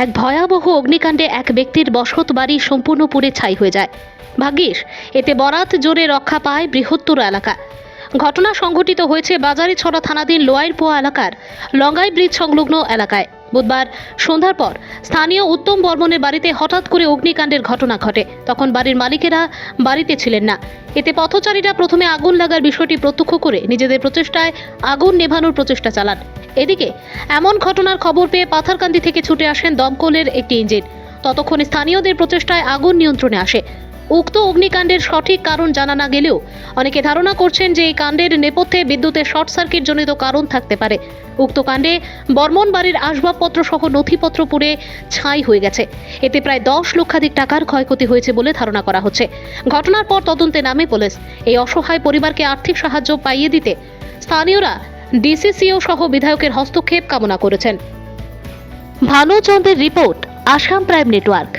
এক ভয়াবহ অগ্নিকাণ্ডে এক ব্যক্তির বসত বাড়ি সম্পূর্ণ পুড়ে ছাই হয়ে যায়। ভাগ্যিস এতে বরাত জোরে রক্ষা পায় বৃহত্তর এলাকা। ঘটনা সংঘটিত হয়েছে বাজারিছড়া থানাধীন লোয়াইরপোয়া এলাকার লঙ্গাই ব্রিজ সংলগ্ন এলাকায়। বুধবার সন্ধ্যার পর স্থানীয় উত্তম বর্মনের বাড়িতে হঠাৎ করে অগ্নিকাণ্ডের ঘটনা ঘটে। তখন বাড়ির মালিকেরা বাড়িতে ছিলেন না। এতে পথচারীরা প্রথমে আগুন লাগার বিষয়টি প্রত্যক্ষ করে নিজেদের প্রচেষ্টায় আগুন নেভানোর প্রচেষ্টা চালান। এদিকে এমন ঘটনার খবর পেয়ে পাথারকান্দি থেকে ছুটে আসেন দমকলের একটি ইঞ্জিন। ততক্ষণে স্থানীয়দের প্রচেষ্টায় আগুন নিয়ন্ত্রণে আসে। উক্ত অগ্নিকাণ্ডের সঠিক কারণ জানা না গেলেও অনেকে ধারণা করছেন যে এই কাণ্ডের নেপথ্যে বিদ্যুতের শর্ট সার্কিট জনিত কারণ থাকতে পারে। উক্ত কাণ্ডে বর্মন বাড়ির আসবাবপত্র সহ নথিপত্র পুড়ে ছাই হয়ে গেছে। এতে প্রায় 10 লক্ষাধিক টাকার ক্ষয়ক্ষতি হয়েছে বলে ধারণা করা হচ্ছে। ঘটনার পর তদন্তে নামে পুলিশ। এই অসহায় পরিবারকে আর্থিক সাহায্য পাইয়ে দিতে স্থানীয়রা ডিসিসিও সহ বিধায়কের হস্তক্ষেপ কামনা করেছেন। ভানুচন্দ্রের রিপোর্ট, আসাম প্রাইম নেটওয়ার্ক।